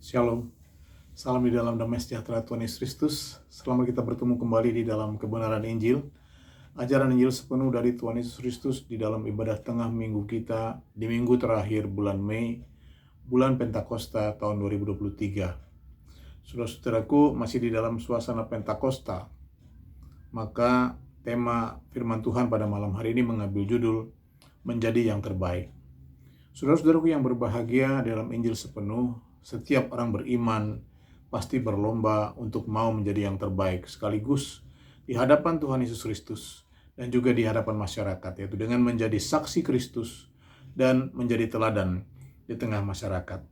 Shalom, salam di dalam damai sejahtera Tuhan Yesus Kristus. Selamat kita bertemu kembali di dalam kebenaran Injil. Ajaran Injil sepenuh dari Tuhan Yesus Kristus di dalam ibadah tengah minggu kita di minggu terakhir bulan Mei, bulan Pentakosta tahun 2023. Saudara-saudaraku, masih di dalam suasana Pentakosta, maka tema firman Tuhan pada malam hari ini mengambil judul Menjadi yang Terbaik. Saudara-saudaraku yang berbahagia dalam Injil sepenuh, setiap orang beriman pasti berlomba untuk mau menjadi yang terbaik, sekaligus di hadapan Tuhan Yesus Kristus dan juga di hadapan masyarakat, yaitu dengan menjadi saksi Kristus dan menjadi teladan di tengah masyarakat.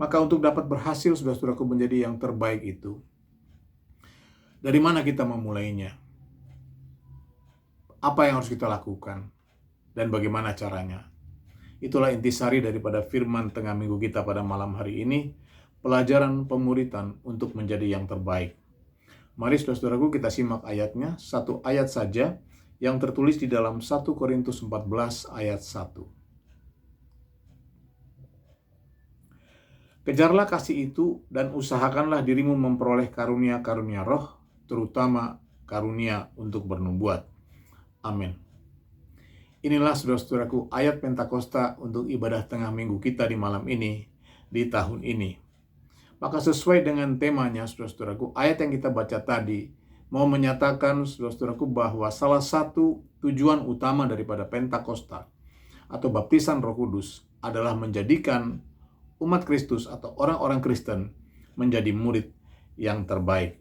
Maka untuk dapat berhasil, saudara-saudaraku, menjadi yang terbaik itu, dari mana kita memulainya? Apa yang harus kita lakukan? Dan bagaimana caranya? Itulah intisari daripada firman tengah minggu kita pada malam hari ini, pelajaran pemuritan untuk menjadi yang terbaik. Mari saudara-saudaraku kita simak ayatnya, satu ayat saja yang tertulis di dalam 1 Korintus 14 ayat 1. Kejarlah kasih itu dan usahakanlah dirimu memperoleh karunia-karunia roh, terutama karunia untuk bernubuat. Amin. Inilah saudara-saudaraku ayat Pentakosta untuk ibadah tengah minggu kita di malam ini, di tahun ini. Maka sesuai dengan temanya saudara-saudaraku, ayat yang kita baca tadi mau menyatakan saudara-saudaraku bahwa salah satu tujuan utama daripada Pentakosta atau baptisan Roh Kudus adalah menjadikan umat Kristus atau orang-orang Kristen menjadi murid yang terbaik.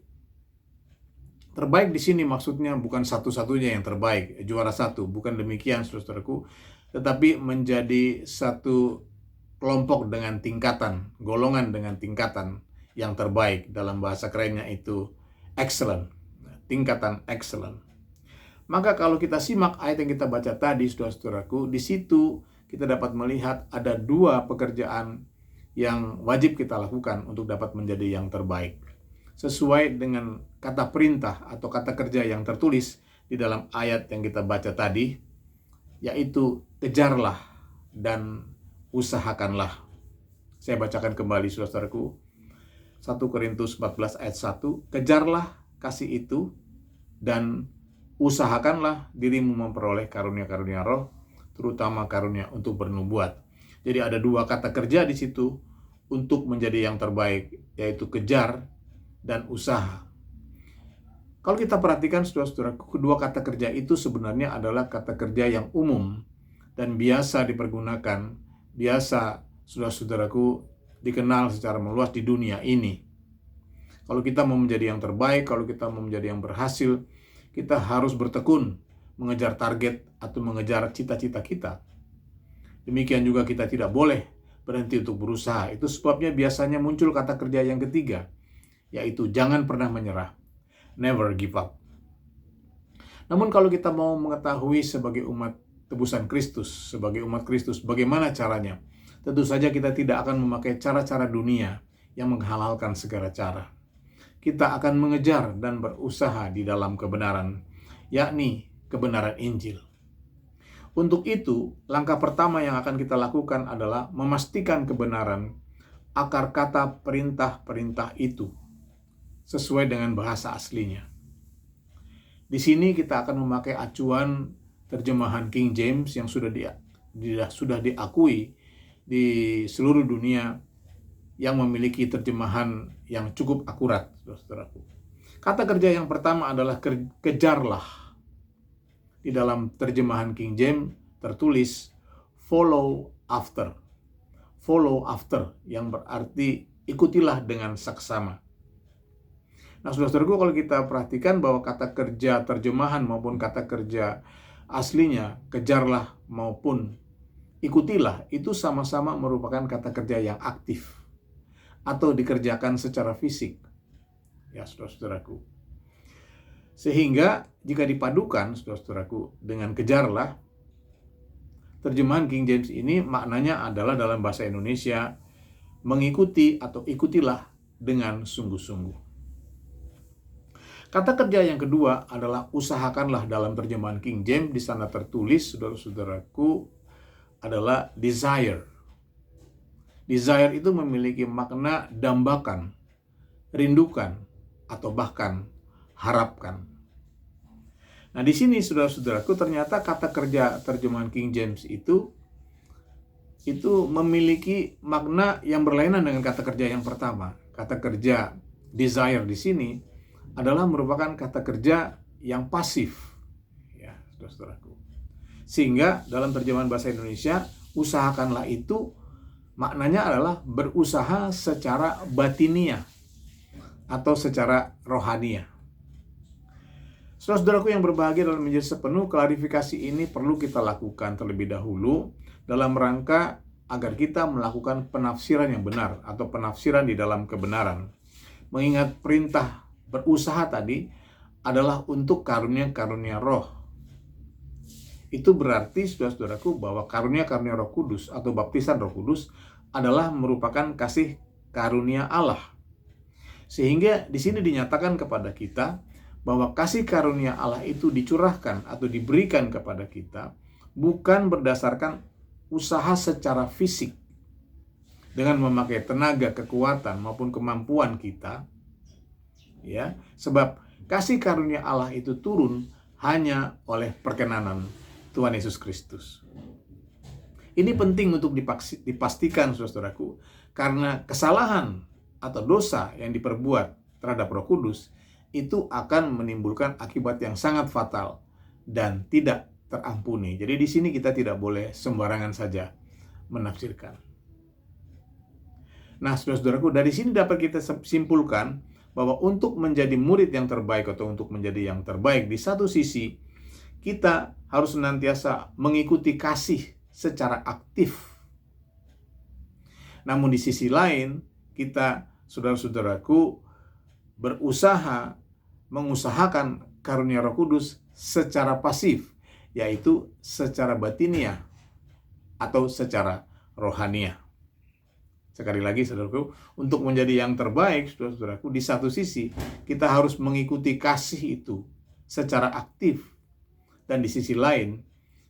Terbaik di sini maksudnya bukan satu-satunya yang terbaik, juara satu, bukan demikian saudara-saudaraku, tetapi menjadi satu kelompok dengan tingkatan, golongan dengan tingkatan yang terbaik, dalam bahasa kerennya itu excellent, tingkatan excellent. Maka kalau kita simak ayat yang kita baca tadi, saudara-saudaraku, di situ kita dapat melihat ada dua pekerjaan yang wajib kita lakukan untuk dapat menjadi yang terbaik. Sesuai dengan kata perintah atau kata kerja yang tertulis di dalam ayat yang kita baca tadi, yaitu kejarlah dan usahakanlah. Saya bacakan kembali saudara-saudaraku, 1 Korintus 14 ayat 1, kejarlah kasih itu dan usahakanlah dirimu memperoleh karunia-karunia roh, terutama karunia untuk bernubuat. Jadi ada dua kata kerja di situ untuk menjadi yang terbaik, yaitu kejar dan usaha. Kalau kita perhatikan saudara-saudara, kedua kata kerja itu sebenarnya adalah kata kerja yang umum dan biasa dipergunakan, biasa saudara-saudaraku dikenal secara meluas di dunia ini. Kalau kita mau menjadi yang terbaik, kalau kita mau menjadi yang berhasil, kita harus bertekun mengejar target atau mengejar cita-cita kita. Demikian juga kita tidak boleh berhenti untuk berusaha. Itu sebabnya biasanya muncul kata kerja yang ketiga, yaitu jangan pernah menyerah, never give up. Namun kalau kita mau mengetahui sebagai umat tebusan Kristus, sebagai umat Kristus, bagaimana caranya? Tentu saja kita tidak akan memakai cara-cara dunia yang menghalalkan segala cara. Kita akan mengejar dan berusaha di dalam kebenaran, yakni kebenaran Injil. Untuk itu, langkah pertama yang akan kita lakukan adalah memastikan kebenaran akar kata perintah-perintah itu sesuai dengan bahasa aslinya. Di sini kita akan memakai acuan terjemahan King James yang sudah diakui di seluruh dunia, yang memiliki terjemahan yang cukup akurat, saudaraku. Kata kerja yang pertama adalah kejarlah. Di dalam terjemahan King James tertulis follow after. Follow after yang berarti ikutilah dengan saksama. Nah, saudara-saudaraku, kalau kita perhatikan bahwa kata kerja terjemahan maupun kata kerja aslinya, kejarlah maupun ikutilah, itu sama-sama merupakan kata kerja yang aktif atau dikerjakan secara fisik. Ya, saudara-saudaraku. Sehingga jika dipadukan, saudara-saudaraku, dengan kejarlah, terjemahan King James ini maknanya adalah dalam bahasa Indonesia, mengikuti atau ikutilah dengan sungguh-sungguh. Kata kerja yang kedua adalah usahakanlah. Dalam terjemahan King James di sana tertulis, saudara-saudaraku, adalah desire. Desire itu memiliki makna dambakan, rindukan, atau bahkan harapkan. Nah, di sini saudara-saudaraku, ternyata kata kerja terjemahan King James itu memiliki makna yang berlainan dengan kata kerja yang pertama. Kata kerja desire di sini adalah merupakan kata kerja yang pasif, ya, saudara-saudaraku. Sehingga dalam terjemahan bahasa Indonesia, usahakanlah itu maknanya adalah berusaha secara batiniah atau secara rohaniah. Saudara-saudaraku yang berbahagia dalam menjadi sepenuh, klarifikasi ini perlu kita lakukan terlebih dahulu dalam rangka agar kita melakukan penafsiran yang benar atau penafsiran di dalam kebenaran. Mengingat perintah berusaha tadi adalah untuk karunia-karunia roh. Itu berarti, saudara-saudaraku, bahwa karunia-karunia Roh Kudus atau baptisan Roh Kudus adalah merupakan kasih karunia Allah. Sehingga di sini dinyatakan kepada kita bahwa kasih karunia Allah itu dicurahkan atau diberikan kepada kita bukan berdasarkan usaha secara fisik dengan memakai tenaga, kekuatan maupun kemampuan kita, ya, sebab kasih karunia Allah itu turun hanya oleh perkenanan Tuhan Yesus Kristus. Ini penting untuk dipastikan, saudaraku, karena kesalahan atau dosa yang diperbuat terhadap Roh Kudus itu akan menimbulkan akibat yang sangat fatal dan tidak terampuni. Jadi di sini kita tidak boleh sembarangan saja menafsirkan. Nah, saudara-saudaraku, dari sini dapat kita simpulkan bahwa untuk menjadi murid yang terbaik atau untuk menjadi yang terbaik, di satu sisi kita harus senantiasa mengikuti kasih secara aktif. Namun di sisi lain, kita, saudara-saudaraku, mengusahakan karunia Roh Kudus secara pasif, yaitu secara batiniah atau secara rohaniah. Sekali lagi, saudaraku, untuk menjadi yang terbaik, saudara-saudaraku, di satu sisi kita harus mengikuti kasih itu secara aktif, dan di sisi lain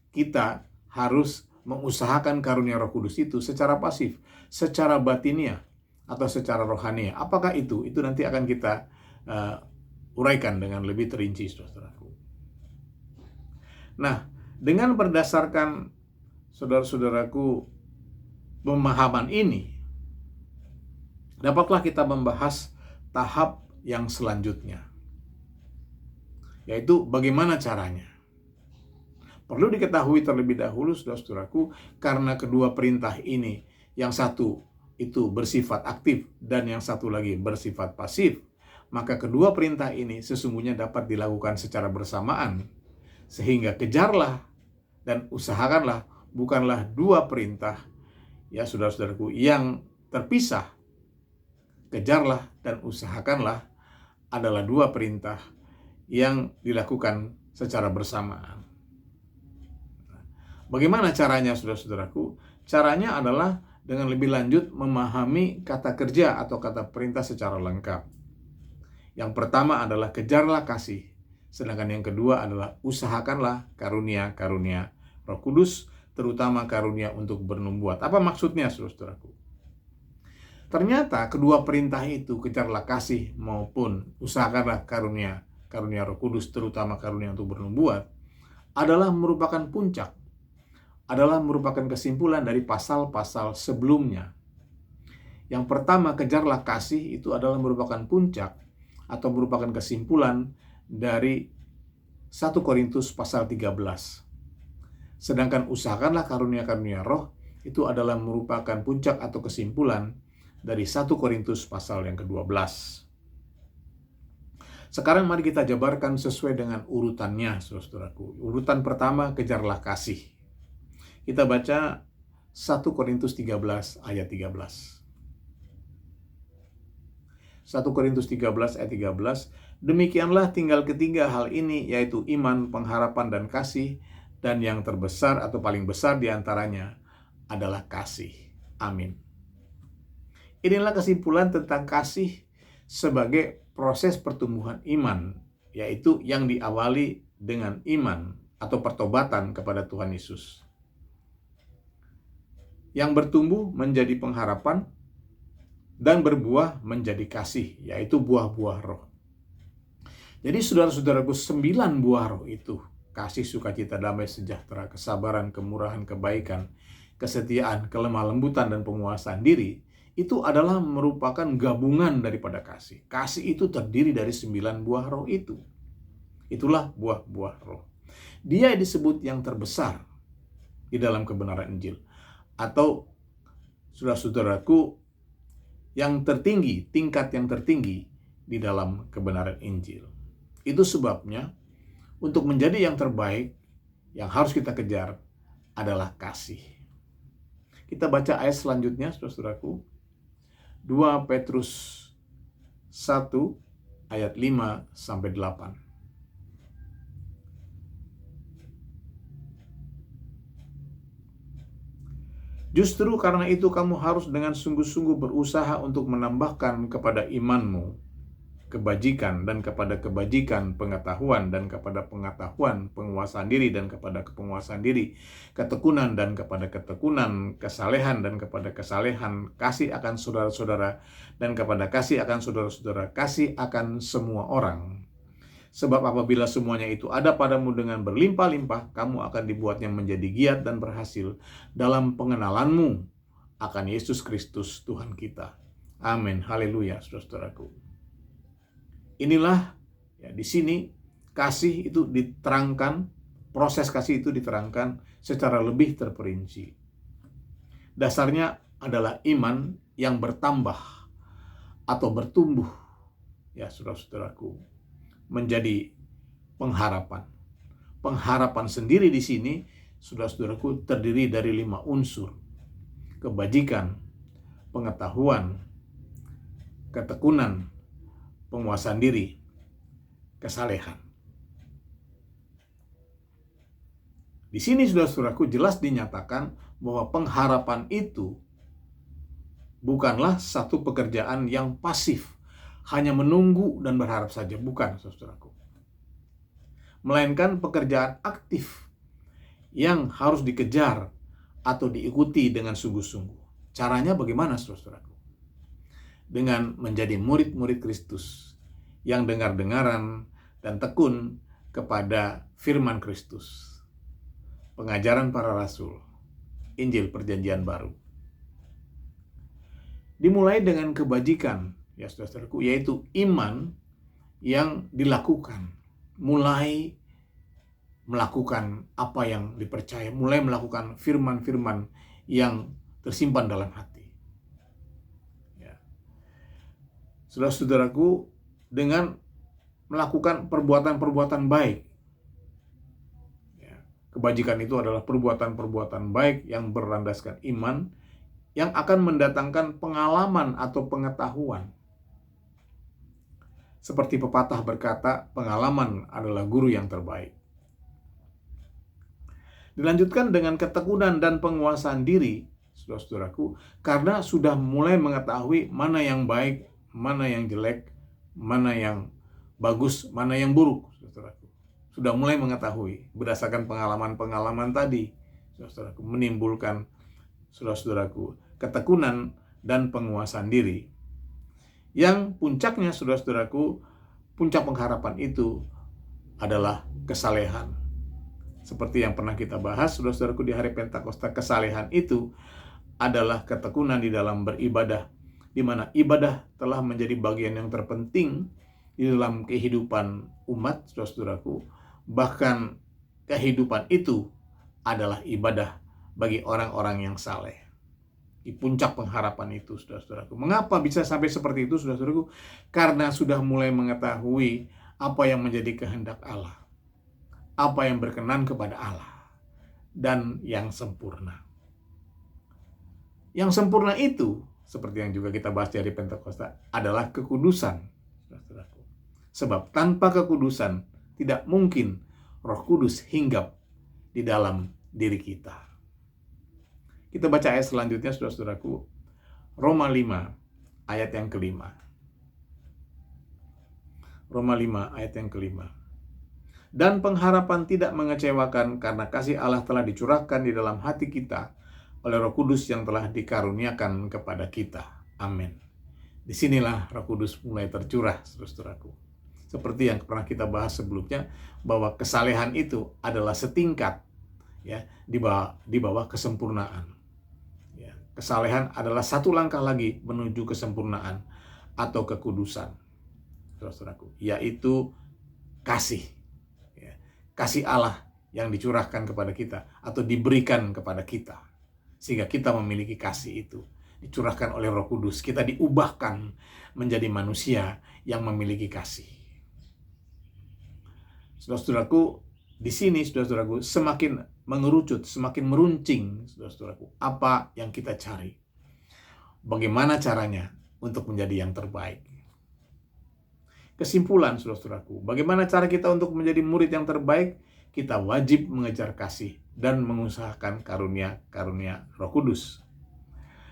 kita harus mengusahakan karunia Roh Kudus itu secara pasif, secara batiniah atau secara rohaniah. Apakah itu? Itu nanti akan kita uraikan dengan lebih terinci, saudara-saudaraku. Nah, dengan berdasarkan, saudara-saudaraku, pemahaman ini, dapatlah kita membahas tahap yang selanjutnya, yaitu bagaimana caranya. Perlu diketahui terlebih dahulu, saudara-saudaraku, karena kedua perintah ini, yang satu itu bersifat aktif dan yang satu lagi bersifat pasif, maka kedua perintah ini sesungguhnya dapat dilakukan secara bersamaan. Sehingga kejarlah dan usahakanlah bukanlah dua perintah, ya saudara-saudaraku, yang terpisah. Kejarlah dan usahakanlah adalah dua perintah yang dilakukan secara bersamaan. Bagaimana caranya, saudara-saudaraku? Caranya adalah dengan lebih lanjut memahami kata kerja atau kata perintah secara lengkap. Yang pertama adalah kejarlah kasih, sedangkan yang kedua adalah usahakanlah karunia-karunia Roh Kudus, terutama karunia untuk bernubuat. Apa maksudnya, saudara-saudaraku? Ternyata kedua perintah itu, kejarlah kasih maupun usahakanlah karunia Roh Kudus, terutama karunia untuk bernubuat, adalah merupakan puncak, adalah merupakan kesimpulan dari pasal-pasal sebelumnya. Yang pertama, kejarlah kasih, itu adalah merupakan puncak atau merupakan kesimpulan dari 1 Korintus pasal 13. Sedangkan usahakanlah karunia-karunia roh, itu adalah merupakan puncak atau kesimpulan dari 1 Korintus pasal yang ke-12. Sekarang mari kita jabarkan sesuai dengan urutannya, saudaraku. Urutan pertama, kejarlah kasih. Kita baca 1 Korintus 13 ayat 13. 1 Korintus 13 ayat 13, demikianlah tinggal ketiga hal ini, yaitu iman, pengharapan, dan kasih, dan yang terbesar atau paling besar diantaranya adalah kasih. Amin. Inilah kesimpulan tentang kasih sebagai proses pertumbuhan iman, yaitu yang diawali dengan iman atau pertobatan kepada Tuhan Yesus. yang bertumbuh menjadi pengharapan dan berbuah menjadi kasih, yaitu buah-buah roh. Jadi saudara-saudaraku, 9 buah roh itu, kasih, sukacita, damai, sejahtera, kesabaran, kemurahan, kebaikan, kesetiaan, kelemah lembutan, dan penguasaan diri, itu adalah merupakan gabungan daripada kasih. Kasih itu terdiri dari 9 buah roh itu. Itulah buah-buah roh. Dia disebut yang terbesar di dalam kebenaran Injil. Atau saudara-saudaraku, yang tertinggi, tingkat yang tertinggi di dalam kebenaran Injil. Itu sebabnya untuk menjadi yang terbaik yang harus kita kejar adalah kasih. Kita baca ayat selanjutnya, saudara-saudaraku. 2 Petrus 1 ayat 5 sampai 8. Justru karena itu kamu harus dengan sungguh-sungguh berusaha untuk menambahkan kepada imanmu kebajikan, dan kepada kebajikan pengetahuan, dan kepada pengetahuan penguasaan diri, dan kepada penguasaan diri ketekunan, dan kepada ketekunan kesalehan, dan kepada kesalehan kasih akan saudara-saudara, dan kepada kasih akan saudara-saudara kasih akan semua orang. Sebab apabila semuanya itu ada padamu dengan berlimpah-limpah, kamu akan dibuatnya menjadi giat dan berhasil dalam pengenalanmu akan Yesus Kristus Tuhan kita. Amin. Haleluya, saudara-saudaraku. Inilah ya, di sini kasih itu diterangkan, proses kasih itu diterangkan secara lebih terperinci. Dasarnya adalah iman yang bertambah atau bertumbuh, ya saudara-saudaraku, menjadi pengharapan. Pengharapan sendiri di sini, saudara-saudaraku, terdiri dari 5 unsur: kebajikan, pengetahuan, ketekunan, penguasaan diri, kesalehan. Di sini, saudara-saudaraku, jelas dinyatakan bahwa pengharapan itu bukanlah satu pekerjaan yang pasif, hanya menunggu dan berharap saja. Bukan, saudaraku. Melainkan pekerjaan aktif yang harus dikejar atau diikuti dengan sungguh-sungguh. Caranya bagaimana, saudaraku? Dengan menjadi murid-murid Kristus yang dengar-dengaran dan tekun kepada firman Kristus, pengajaran para rasul, Injil Perjanjian Baru. Dimulai dengan kebajikan, ya saudara-saudaraku, yaitu iman yang dilakukan, mulai melakukan apa yang dipercaya, mulai melakukan firman-firman yang tersimpan dalam hati. Saudara-saudaraku, dengan melakukan perbuatan-perbuatan baik. Kebajikan itu adalah perbuatan-perbuatan baik yang berlandaskan iman, yang akan mendatangkan pengalaman atau pengetahuan. Seperti pepatah berkata, pengalaman adalah guru yang terbaik. Dilanjutkan dengan ketekunan dan penguasaan diri, saudara-saudaraku, karena sudah mulai mengetahui mana yang baik, mana yang jelek, mana yang bagus, mana yang buruk, saudaraku. Sudah mulai mengetahui berdasarkan pengalaman-pengalaman tadi, saudaraku, menimbulkan, saudara-saudaraku, ketekunan dan penguasaan diri. Yang puncaknya, saudara-saudaraku, puncak pengharapan itu adalah kesalehan. Seperti yang pernah kita bahas, saudara-saudaraku, di hari Pentakosta, kesalehan itu adalah ketekunan di dalam beribadah, di mana ibadah telah menjadi bagian yang terpenting di dalam kehidupan umat, saudara-saudaraku. Bahkan kehidupan itu adalah ibadah bagi orang-orang yang saleh. Di puncak pengharapan itu, saudara-saudaraku. Mengapa bisa sampai seperti itu, saudara-saudaraku? Karena sudah mulai mengetahui apa yang menjadi kehendak Allah, apa yang berkenan kepada Allah, dan yang sempurna. Yang sempurna itu, seperti yang juga kita bahas dari Pentakosta, adalah kekudusan. Sebab tanpa kekudusan tidak mungkin Roh Kudus hinggap di dalam diri kita. Kita baca ayat selanjutnya, saudara-saudaraku. Roma 5 ayat yang kelima. Roma 5 ayat yang kelima. Dan pengharapan tidak mengecewakan karena kasih Allah telah dicurahkan di dalam hati kita oleh Roh Kudus yang telah dikaruniakan kepada kita. Amin. Disinilah Roh Kudus mulai tercurah, saudaraku. Seperti yang pernah kita bahas sebelumnya, bahwa kesalehan itu adalah setingkat ya di bawah kesempurnaan. Ya, kesalehan adalah satu langkah lagi menuju kesempurnaan atau kekudusan, saudaraku, yaitu kasih. Ya, kasih Allah yang dicurahkan kepada kita atau diberikan kepada kita, sehingga kita memiliki kasih itu. Dicurahkan oleh Roh Kudus, kita diubahkan menjadi manusia yang memiliki kasih. Saudara-saudaraku, di sini saudara-saudaraku semakin mengerucut, semakin meruncing, saudara-saudaraku, apa yang kita cari. Bagaimana caranya untuk menjadi yang terbaik. Kesimpulan, saudara-saudaraku, bagaimana cara kita untuk menjadi murid yang terbaik? Kita wajib mengejar kasih dan mengusahakan karunia-karunia Roh Kudus.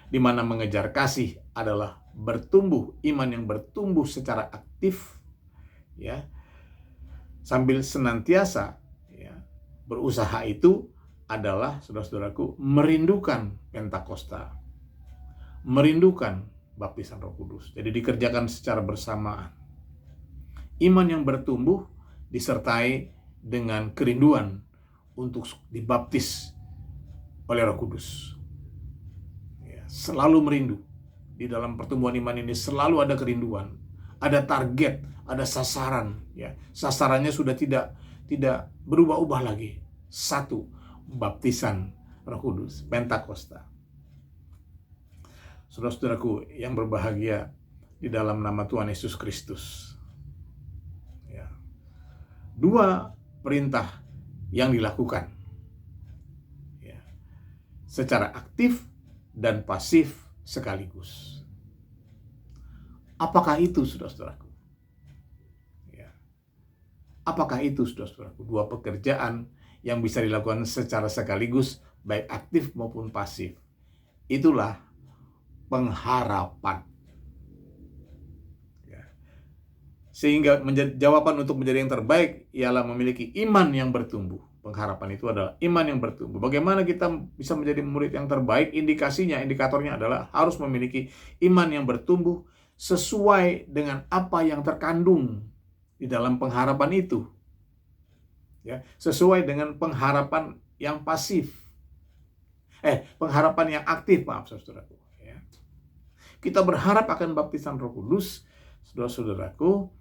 Di mana mengejar kasih adalah bertumbuh, iman yang bertumbuh secara aktif, ya, sambil senantiasa ya, berusaha. Itu adalah, saudara-saudaraku, merindukan Pentakosta, merindukan baptisan Roh Kudus. Jadi dikerjakan secara bersamaan. Iman yang bertumbuh disertai dengan kerinduan untuk dibaptis oleh Roh Kudus. Ya, selalu merindu. Di dalam pertumbuhan iman ini selalu ada kerinduan, ada target, ada sasaran. Ya, sasarannya sudah tidak berubah-ubah lagi. Satu, baptisan Roh Kudus, Pentakosta. Saudara-saudaraku yang berbahagia di dalam nama Tuhan Yesus Kristus. Ya. Dua perintah yang dilakukan ya, secara aktif dan pasif sekaligus. Apakah itu, saudara-saudaraku? Ya. Apakah itu, saudara-saudaraku? Dua pekerjaan yang bisa dilakukan secara sekaligus, baik aktif maupun pasif. Itulah pengharapan. Sehingga jawaban untuk menjadi yang terbaik ialah memiliki iman yang bertumbuh. Pengharapan itu adalah iman yang bertumbuh. Bagaimana kita bisa menjadi murid yang terbaik? Indikatornya adalah harus memiliki iman yang bertumbuh sesuai dengan apa yang terkandung di dalam pengharapan itu. Ya, sesuai dengan pengharapan yang pasif. Pengharapan yang aktif, maaf saudaraku. Ya. Kita berharap akan baptisan Roh Kudus, saudara-saudaraku,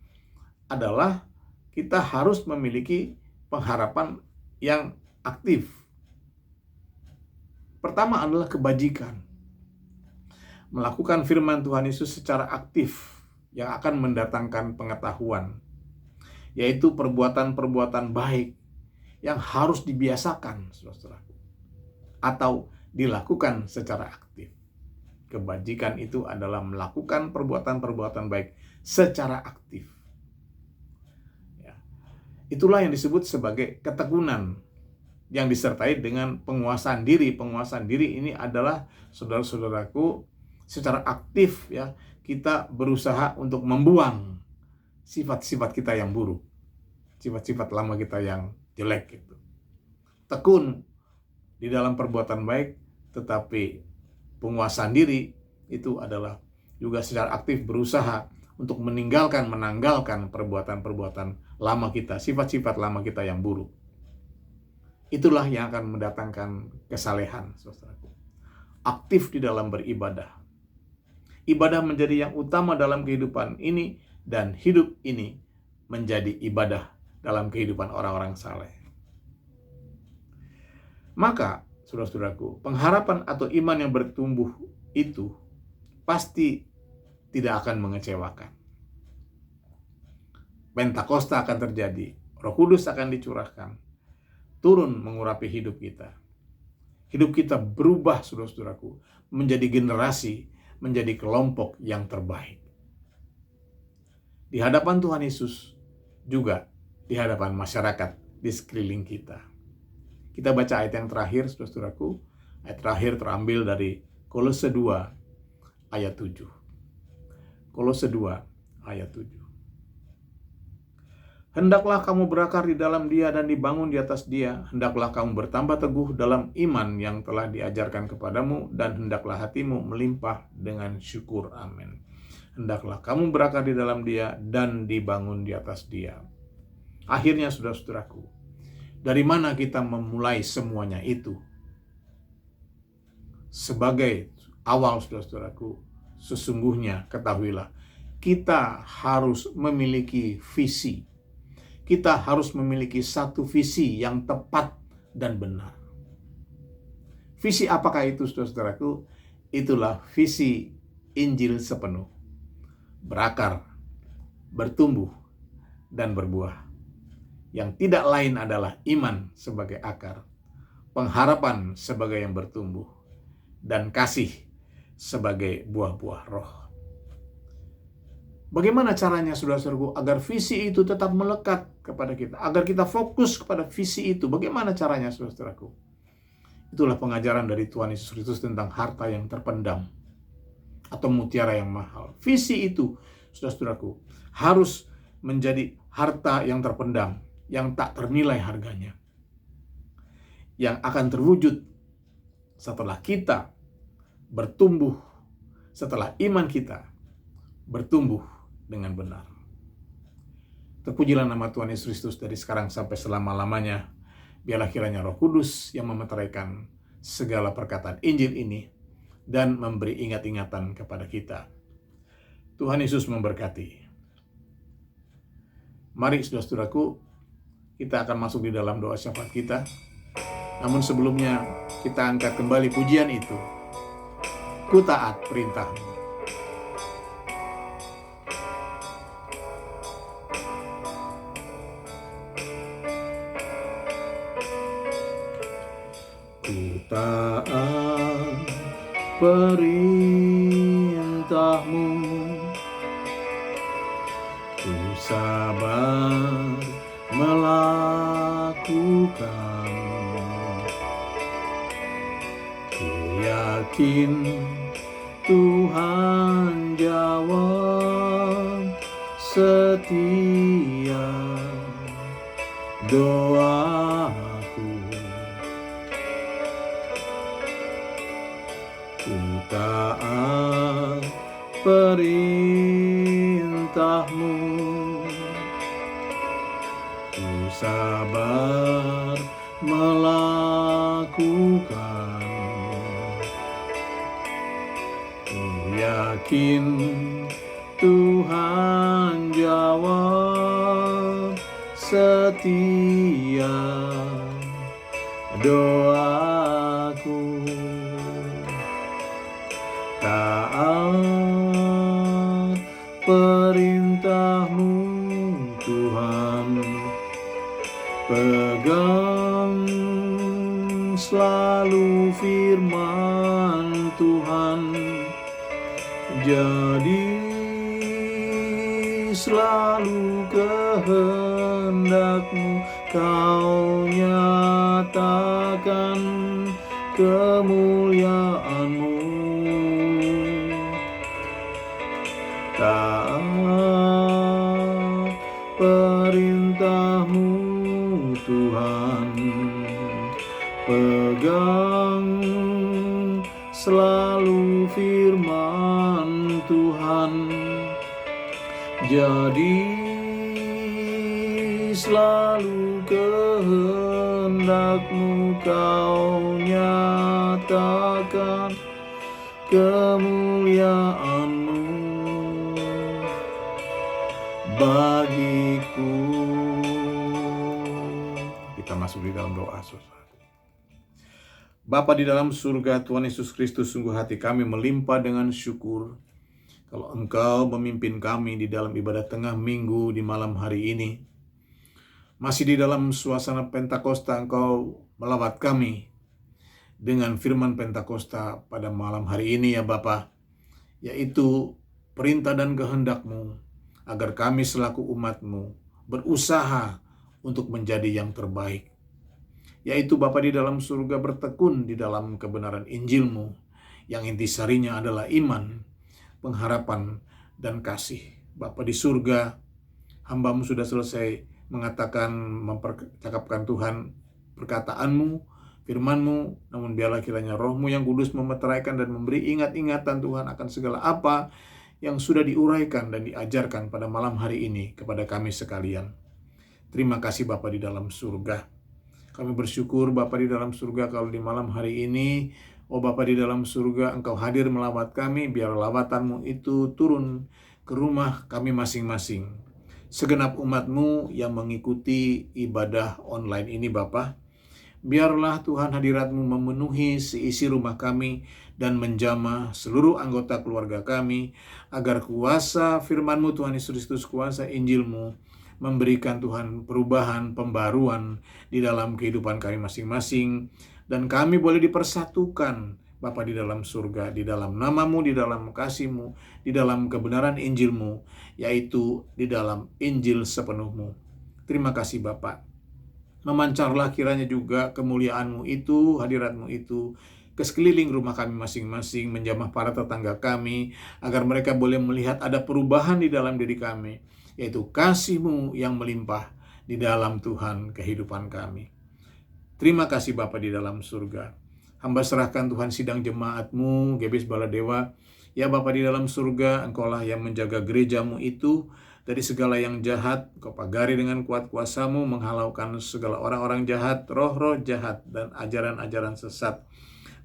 adalah kita harus memiliki pengharapan yang aktif. Pertama adalah kebajikan. Melakukan firman Tuhan Yesus secara aktif yang akan mendatangkan pengetahuan, yaitu perbuatan-perbuatan baik yang harus dibiasakan, saudara-saudaraku, atau dilakukan secara aktif. Kebajikan itu adalah melakukan perbuatan-perbuatan baik secara aktif. Itulah yang disebut sebagai ketekunan yang disertai dengan penguasaan diri. Penguasaan diri ini adalah, saudara-saudaraku, secara aktif ya, kita berusaha untuk membuang sifat-sifat kita yang buruk, sifat-sifat lama kita yang jelek gitu. Tekun di dalam perbuatan baik, tetapi penguasaan diri itu adalah juga secara aktif berusaha untuk menanggalkan perbuatan-perbuatan lama kita, sifat-sifat lama kita yang buruk. Itulah yang akan mendatangkan kesalehan, saudaraku. Aktif di dalam beribadah. Ibadah menjadi yang utama dalam kehidupan ini, dan hidup ini menjadi ibadah dalam kehidupan orang-orang saleh. Maka, saudara-saudaraku, pengharapan atau iman yang bertumbuh itu pasti tidak akan mengecewakan. Pentakosta akan terjadi, Roh Kudus akan dicurahkan, turun mengurapi hidup kita. Hidup kita berubah, saudara-saudaraku, menjadi generasi, menjadi kelompok yang terbaik. Di hadapan Tuhan Yesus, juga di hadapan masyarakat di sekeliling kita. Kita baca ayat yang terakhir, saudara-saudaraku. Ayat terakhir terambil dari Kolose 2 ayat 7. Kolose 2 ayat 7. Hendaklah kamu berakar di dalam Dia dan dibangun di atas Dia. Hendaklah kamu bertambah teguh dalam iman yang telah diajarkan kepadamu, dan hendaklah hatimu melimpah dengan syukur. Amin. Hendaklah kamu berakar di dalam Dia dan dibangun di atas Dia. Akhirnya, saudara-saudaraku, dari mana kita memulai semuanya itu? Sebagai awal, saudara-saudaraku, sesungguhnya ketahuilah, kita harus memiliki visi. Kita harus memiliki satu visi yang tepat dan benar. Visi apakah itu, saudara-saudaraku? Itulah visi Injil sepenuh. Berakar, bertumbuh, dan berbuah. Yang tidak lain adalah iman sebagai akar, pengharapan sebagai yang bertumbuh, dan kasih sebagai buah-buah roh. Bagaimana caranya, saudara-saudaraku, agar visi itu tetap melekat kepada kita, agar kita fokus kepada visi itu? Bagaimana caranya, saudara-saudaraku? Itulah pengajaran dari Tuhan Yesus Kristus tentang harta yang terpendam atau mutiara yang mahal. Visi itu, saudara-saudaraku, harus menjadi harta yang terpendam, yang tak ternilai harganya, yang akan terwujud setelah kita bertumbuh, setelah iman kita bertumbuh dengan benar. Terpujilah nama Tuhan Yesus Kristus dari sekarang sampai selama-lamanya. Biarlah kiranya Roh Kudus yang memeteraikan segala perkataan Injil ini dan memberi ingat-ingatan kepada kita. Tuhan Yesus memberkati. Mari, saudara-saudaraku, kita akan masuk di dalam doa syafaat kita. Namun sebelumnya, kita angkat kembali pujian itu. Ku taat perintah-Mu. Ku taat perintah-Mu, ku sabar melakukan. Ku yakin Tuhan jawab setiap doaku. Ku taat perintah-Mu, ku sabar melakukan. Ku yakin Tuhan jawab setiap doaku. Taat perintah-Mu, Tuhan, pegang selalu firman Tuhan, jadi selalu kehendak-Mu, Kau nyatakan kemuliaan-Mu. Taat perintah-Mu, Tuhan, pegang selalu firman Tuhan, jadi selalu kehendak-Mu, Kau nyatakan kemuliaan-Mu bagiku. Kita masuk di dalam doa, saudara. Bapa di dalam surga, Tuhan Yesus Kristus, sungguh hati kami melimpah dengan syukur kalau Engkau memimpin kami di dalam ibadah tengah minggu di malam hari ini. Masih di dalam suasana Pentakosta, Engkau melawat kami dengan firman Pentakosta pada malam hari ini, ya Bapa, yaitu perintah dan kehendak-Mu agar kami selaku umat-Mu berusaha untuk menjadi yang terbaik, yaitu Bapa di dalam surga bertekun di dalam kebenaran Injil-Mu yang intisarinya adalah iman, pengharapan, dan kasih. Bapa di surga, hamba-Mu sudah selesai mengatakan, mempercakapkan Tuhan perkataanmu, firman-Mu, namun biarlah kiranya Roh-Mu yang kudus memeteraikan dan memberi ingat-ingatan Tuhan akan segala apa yang sudah diuraikan dan diajarkan pada malam hari ini kepada kami sekalian. Terima kasih Bapa di dalam surga. Kami bersyukur Bapa di dalam surga kalau di malam hari ini, oh Bapa di dalam surga, Engkau hadir melawat kami, biar lawatan-Mu itu turun ke rumah kami masing-masing. Segenap umat-Mu yang mengikuti ibadah online ini Bapa, biarlah Tuhan hadirat-Mu memenuhi seisi rumah kami dan menjamah seluruh anggota keluarga kami, agar kuasa firman-Mu Tuhan Yesus Kristus, kuasa Injil-Mu, memberikan Tuhan perubahan, pembaruan di dalam kehidupan kami masing-masing, dan kami boleh dipersatukan Bapa di dalam surga, di dalam nama-Mu, di dalam kasih-Mu, di dalam kebenaran Injil-Mu, yaitu di dalam Injil sepenuh-Mu. Terima kasih Bapa. Memancarlah kiranya juga kemuliaan-Mu itu, hadirat-Mu itu, ke sekeliling rumah kami masing-masing, menjamah para tetangga kami, agar mereka boleh melihat ada perubahan di dalam diri kami, yaitu kasih-Mu yang melimpah di dalam Tuhan kehidupan kami. Terima kasih Bapa di dalam surga. Hamba serahkan Tuhan sidang jemaat-Mu, GBS Baladewa. Ya Bapa di dalam surga, Engkaulah yang menjaga gereja-Mu itu dari segala yang jahat. Engkau pagari dengan kuat kuasa-Mu, menghalaukan segala orang-orang jahat, roh-roh jahat, dan ajaran-ajaran sesat.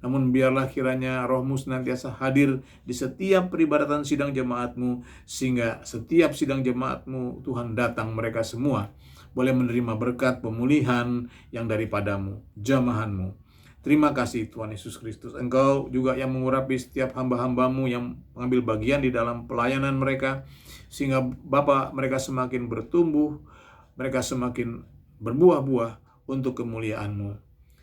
Namun biarlah kiranya Roh-Mu senantiasa hadir di setiap peribadatan sidang jemaat-Mu, sehingga setiap sidang jemaat-Mu, Tuhan datang mereka semua boleh menerima berkat pemulihan yang daripada-Mu, jamahan-Mu. Terima kasih Tuhan Yesus Kristus. Engkau juga yang mengurapi setiap hamba-hamba-Mu yang mengambil bagian di dalam pelayanan mereka, sehingga Bapa mereka semakin bertumbuh, mereka semakin berbuah-buah untuk kemuliaan-Mu.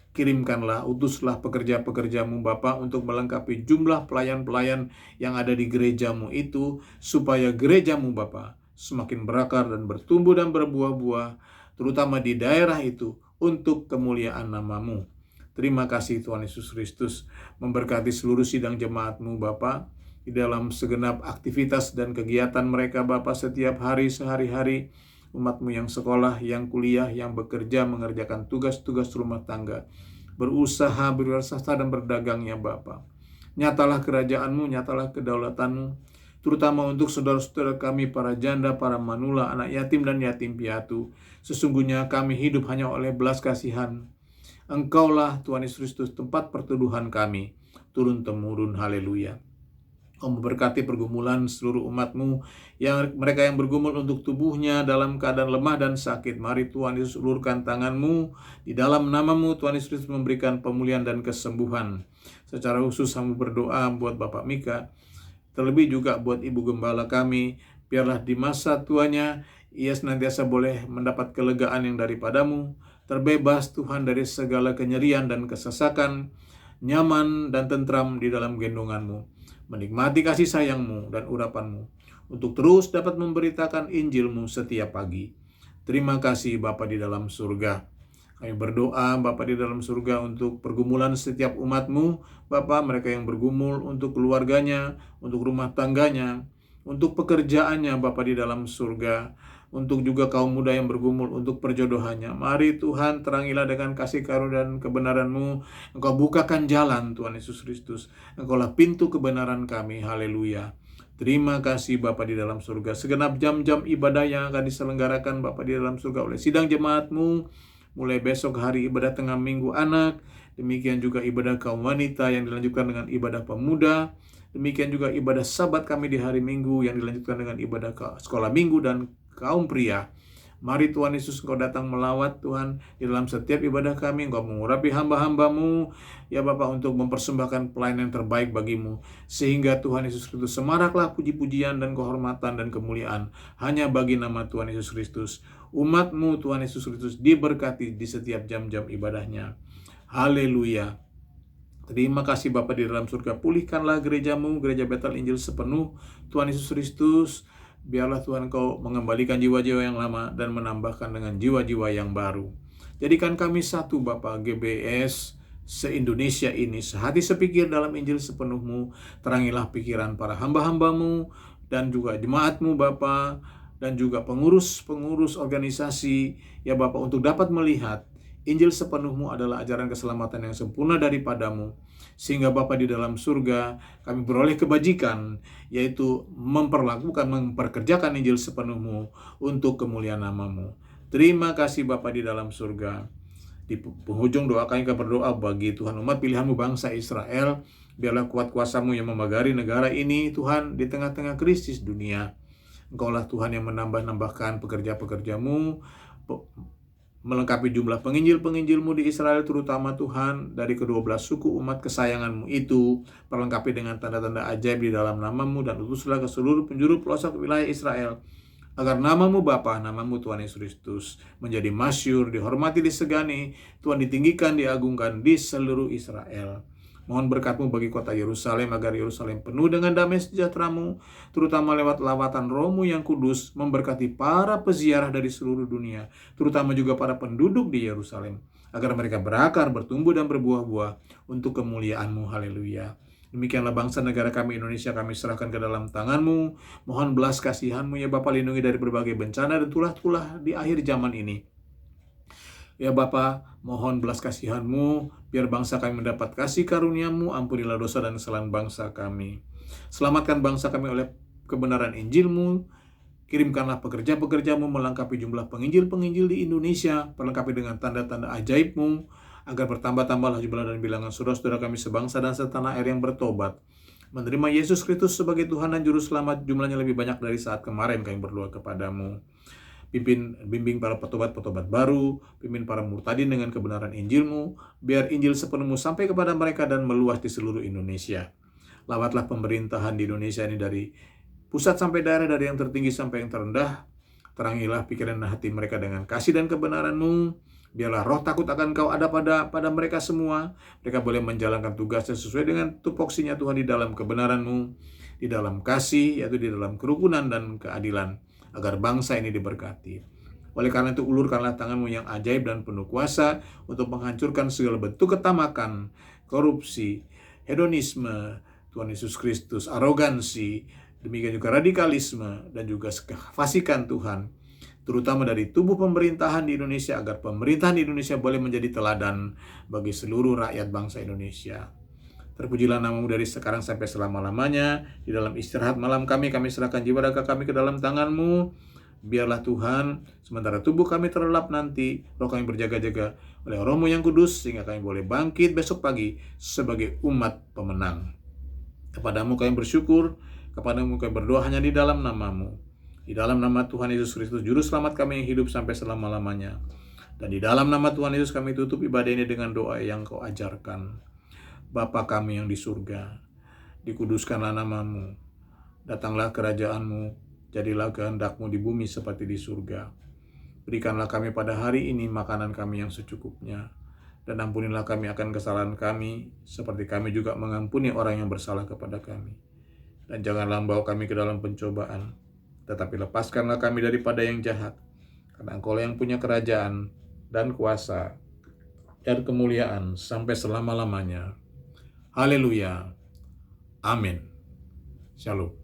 Kirimkanlah, utuslah pekerja-pekerja-Mu Bapa untuk melengkapi jumlah pelayan-pelayan yang ada di gereja-Mu itu, supaya gereja-Mu Bapa semakin berakar dan bertumbuh dan berbuah-buah, terutama di daerah itu, untuk kemuliaan nama-Mu. Terima kasih Tuhan Yesus Kristus, memberkati seluruh sidang jemaat-Mu Bapa, di dalam segenap aktivitas dan kegiatan mereka Bapa setiap hari, sehari-hari, umat-Mu yang sekolah, yang kuliah, yang bekerja, mengerjakan tugas-tugas rumah tangga, berusaha, berwirausaha dan berdagangnya Bapa. Nyatalah kerajaan-Mu, nyatalah kedaulatan-Mu, terutama untuk saudara-saudara kami, para janda, para manula, anak yatim dan yatim piatu. Sesungguhnya kami hidup hanya oleh belas kasihan. Engkaulah Tuhan Yesus Kristus tempat perteduhan kami, turun-temurun, haleluya. Kau memberkati pergumulan seluruh umat-Mu, yang mereka yang bergumul untuk tubuhnya dalam keadaan lemah dan sakit. Mari Tuhan Yesus ulurkan tangan-Mu, di dalam nama-Mu Tuhan Yesus Kristus memberikan pemulihan dan kesembuhan. Secara khusus kami berdoa buat Bapak Mika, terlebih juga buat Ibu Gembala kami, biarlah di masa tuanya ia senantiasa boleh mendapat kelegaan yang daripada-Mu, terbebas Tuhan dari segala kenyerian dan kesesakan, nyaman dan tentram di dalam gendongan-Mu, menikmati kasih sayang-Mu dan urapan-Mu, untuk terus dapat memberitakan Injil-Mu setiap pagi. Terima kasih Bapa di dalam surga. Kami berdoa Bapa di dalam surga untuk pergumulan setiap umat-Mu, Bapa, mereka yang bergumul untuk keluarganya, untuk rumah tangganya, untuk pekerjaannya Bapa di dalam surga, untuk juga kaum muda yang bergumul untuk perjodohannya. Mari Tuhan, terangilah dengan kasih karunia dan kebenaran-Mu. Engkau bukakan jalan Tuhan Yesus Kristus. Engkaulah pintu kebenaran kami. Haleluya. Terima kasih Bapa di dalam surga. Segenap jam-jam ibadah yang akan diselenggarakan Bapa di dalam surga oleh sidang jemaat-Mu, mulai besok hari ibadah tengah minggu anak, demikian juga ibadah kaum wanita yang dilanjutkan dengan ibadah pemuda, demikian juga ibadah sabat kami di hari Minggu yang dilanjutkan dengan ibadah sekolah minggu dan kaum pria. Mari Tuhan Yesus, Engkau datang melawat Tuhan di dalam setiap ibadah kami. Engkau mengurapi hamba-hamba-Mu ya Bapa, untuk mempersembahkan pelayanan yang terbaik bagi-Mu, sehingga Tuhan Yesus Kristus semaraklah puji-pujian dan kehormatan dan kemuliaan hanya bagi nama Tuhan Yesus Kristus. Umat-Mu Tuhan Yesus Kristus diberkati di setiap jam-jam ibadahnya. Haleluya. Terima kasih Bapa di dalam surga. Pulihkanlah gereja-Mu, gereja Betel Injil sepenuh Tuhan Yesus Kristus. Biarlah Tuhan Kau mengembalikan jiwa-jiwa yang lama dan menambahkan dengan jiwa-jiwa yang baru. Jadikan kami satu Bapa, GBS se-Indonesia ini, sehati sepikir dalam Injil sepenuh-Mu. Terangilah pikiran para hamba-hamba-Mu dan juga jemaat-Mu Bapa. dan juga pengurus-pengurus organisasi, ya Bapa, untuk dapat melihat Injil sepenuhmu adalah ajaran keselamatan yang sempurna daripadamu, sehingga Bapa di dalam surga kami beroleh kebajikan, yaitu memperkerjakan Injil sepenuhmu untuk kemuliaan namamu. Terima kasih Bapa di dalam surga. Di penghujung doa kami berdoa bagi Tuhan umat pilihanmu bangsa Israel. Biarlah kuat kuasamu yang memagari negara ini Tuhan di tengah-tengah krisis dunia. Engkaulah Tuhan yang menambah-nambahkan pekerja-pekerjamu, melengkapi jumlah penginjil-penginjilmu di Israel, terutama Tuhan dari ke-12 suku umat kesayanganmu itu, perlengkapi dengan tanda-tanda ajaib di dalam namamu, dan utuslah ke seluruh penjuru pelosok wilayah Israel, agar namamu Bapa, namamu Tuhan Yesus Kristus menjadi masyhur, dihormati, disegani, Tuhan ditinggikan, diagungkan di seluruh Israel. Mohon berkat-Mu bagi kota Yerusalem, agar Yerusalem penuh dengan damai sejahtera-Mu, terutama lewat lawatan Roh-Mu yang kudus, memberkati para peziarah dari seluruh dunia, terutama juga para penduduk di Yerusalem, agar mereka berakar, bertumbuh, dan berbuah-buah untuk kemuliaan-Mu. Haleluya. Demikianlah bangsa negara kami Indonesia kami serahkan ke dalam tangan-Mu. Mohon belas kasihan-Mu ya Bapa, lindungi dari berbagai bencana dan tulah-tulah di akhir zaman ini. Ya Bapa, mohon belas kasihan-Mu, biar bangsa kami mendapat kasih karunia-Mu, ampunilah dosa dan kesalahan bangsa kami. Selamatkan bangsa kami oleh kebenaran Injil-Mu, kirimkanlah pekerja-pekerja-Mu melengkapi jumlah penginjil-penginjil di Indonesia, perlengkapi dengan tanda-tanda ajaib-Mu, agar bertambah-tambahlah jumlah dan bilangan saudara-saudara kami sebangsa dan setanah air yang bertobat, menerima Yesus Kristus sebagai Tuhan dan Juru Selamat, jumlahnya lebih banyak dari saat kemarin kami berdoa kepadamu. Bimbing para petobat-petobat baru, pimpin para murtadin dengan kebenaran Injil-Mu, biar Injil sepenuhnya sampai kepada mereka dan meluas di seluruh Indonesia. Lawatlah pemerintahan di Indonesia ini dari pusat sampai daerah, dari yang tertinggi sampai yang terendah. Terangilah pikiran dan hati mereka dengan kasih dan kebenaran-Mu. Biarlah roh takut akan Kau ada pada mereka semua. Mereka boleh menjalankan tugasnya sesuai dengan tupoksinya Tuhan di dalam kebenaran-Mu, di dalam kasih, yaitu di dalam kerukunan dan keadilan, agar bangsa ini diberkati. Oleh karena itu, ulurkanlah tangan-Mu yang ajaib dan penuh kuasa untuk menghancurkan segala bentuk ketamakan, korupsi, hedonisme, Tuhan Yesus Kristus, arogansi, demikian juga radikalisme, dan juga kefasikan Tuhan, terutama dari tubuh pemerintahan di Indonesia, agar pemerintahan di Indonesia boleh menjadi teladan bagi seluruh rakyat bangsa Indonesia. Terpujilah namamu dari sekarang sampai selama-lamanya. Di dalam istirahat malam kami serahkan jiwa raga kami ke dalam tangan-Mu. Biarlah Tuhan, sementara tubuh kami terlelap nanti, roh kami berjaga-jaga oleh Roh-Mu yang kudus, sehingga kami boleh bangkit besok pagi sebagai umat pemenang. Kepadamu kami bersyukur, kepadamu kami berdoa hanya di dalam namamu. Di dalam nama Tuhan Yesus Kristus, Juru Selamat kami yang hidup sampai selama-lamanya. Dan di dalam nama Tuhan Yesus kami tutup ibadah ini dengan doa yang Kau ajarkan. Bapa kami yang di surga, dikuduskanlah namamu, datanglah kerajaan-Mu, jadilah kehendak-Mu di bumi seperti di surga. Berikanlah kami pada hari ini makanan kami yang secukupnya, dan ampunilah kami akan kesalahan kami, seperti kami juga mengampuni orang yang bersalah kepada kami. Dan janganlah membawa kami ke dalam pencobaan, tetapi lepaskanlah kami daripada yang jahat, karena Engkau yang punya kerajaan dan kuasa dan kemuliaan sampai selama-lamanya. Haleluya. Amin. Shalom.